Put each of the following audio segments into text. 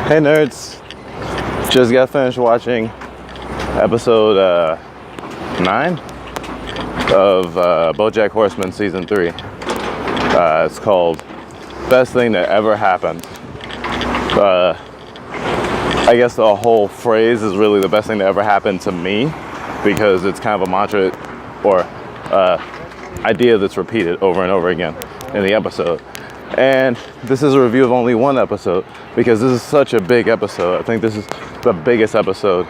Hey nerds, just got finished watching episode 9 of Bojack Horseman season 3. It's called Best Thing That Ever Happened. I guess the whole phrase is really the best thing that ever happened to me, because it's kind of a mantra or idea that's repeated over and over again in the episode. And this is a review of only one episode because this is such a big episode. I think this is the biggest episode,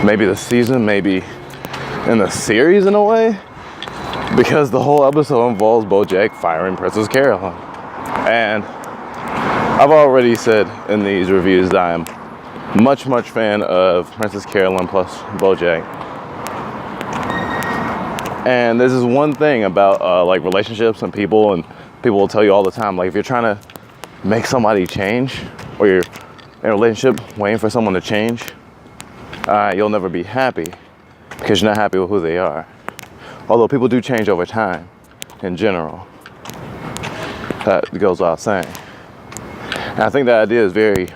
maybe the season, maybe in the series in a way, because the whole episode involves Bojack firing Princess Carolyn. And I've already said in these reviews that I am much fan of Princess Carolyn plus Bojack. And this is one thing about like relationships and people will tell you all the time, like if you're trying to make somebody change, or you're in a relationship waiting for someone to change, you'll never be happy because you're not happy with who they are. Although people do change over time in general. That goes without saying. And I think that idea is very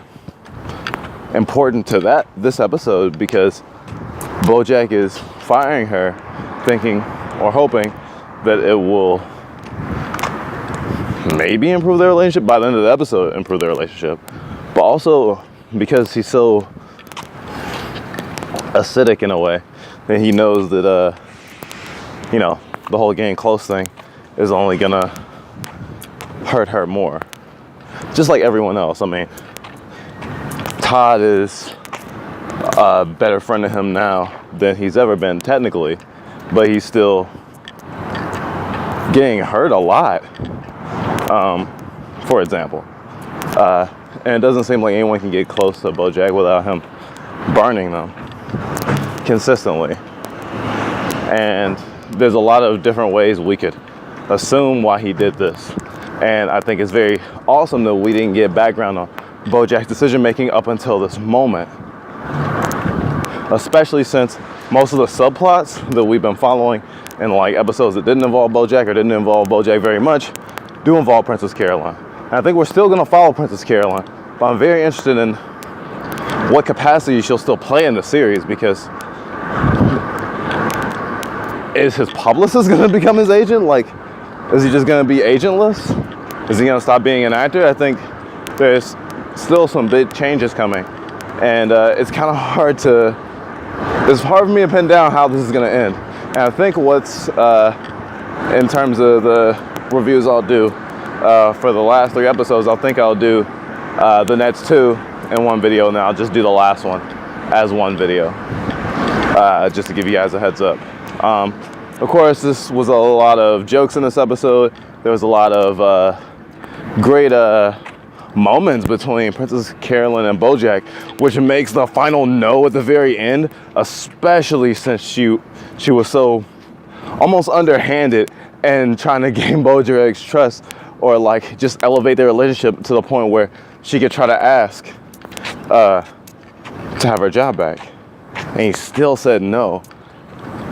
important to this episode, because Bojack is firing her thinking or hoping that it will maybe improve their relationship, by the end of the episode improve their relationship, but also because he's so acidic in a way that he knows that the whole getting close thing is only gonna hurt her more, just like everyone else. I mean, Todd is a better friend to him now than he's ever been technically, but he's still getting hurt a lot, for example. And it doesn't seem like anyone can get close to Bojack without him burning them consistently. And there's a lot of different ways we could assume why he did this. And I think it's very awesome that we didn't get background on Bojack's decision making up until this moment. Especially since most of the subplots that we've been following in like episodes that didn't involve Bojack or didn't involve Bojack very much do involve Princess Carolyn. And I think we're still gonna follow Princess Carolyn, but I'm very interested in what capacity she'll still play in the series, because is his publicist gonna become his agent? Like, is he just gonna be agentless? Is he gonna stop being an actor? I think there's still some big changes coming, and it's kind of hard for me to pin down how this is gonna end. And I think what's, in terms of the reviews I'll do for the last 3 episodes, I'll do the next 2 in one video, and then I'll just do the last one as one video, just to give you guys a heads up. Of course, this was a lot of jokes in this episode. There was a lot of great moments between Princess Carolyn and Bojack, which makes the final no at the very end, especially since she was so almost underhanded and trying to gain Bojack's trust, or like just elevate their relationship to the point where she could try to ask to have her job back, and he still said no.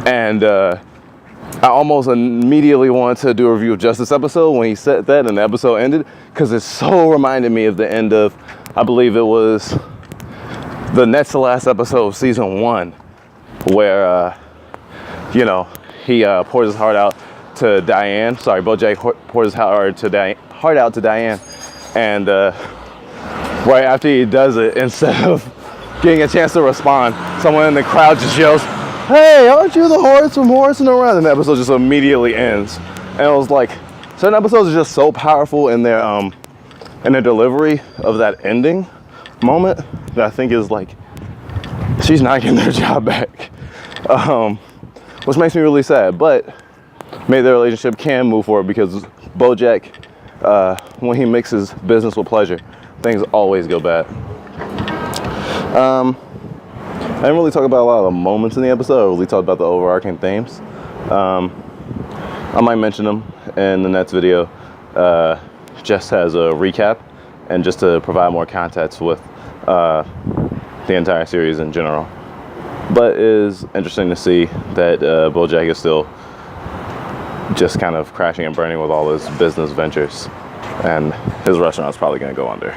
And I almost immediately wanted to do a review of just this episode when he said that and the episode ended, because it so reminded me of the end of, I believe it was the next to last episode of season 1, where he pours his heart out to Diane. Sorry, Bojack pours his heart out to Diane, and right after he does it, instead of getting a chance to respond, someone in the crowd just yells, "Hey, aren't you the horse from Horsing Around?" And the episode just immediately ends. And it was like, certain episodes are just so powerful in their delivery of that ending moment that I think is like, she's not getting their job back, which makes me really sad. But maybe their relationship can move forward, because Bojack, when he mixes business with pleasure, things always go bad. I didn't really talk about a lot of the moments in the episode. I really talked about the overarching themes. I might mention them in the next video, just as a recap and just to provide more context with the entire series in general. But it is interesting to see that Bojack is still just kind of crashing and burning with all his business ventures. and his restaurant's probably gonna go under.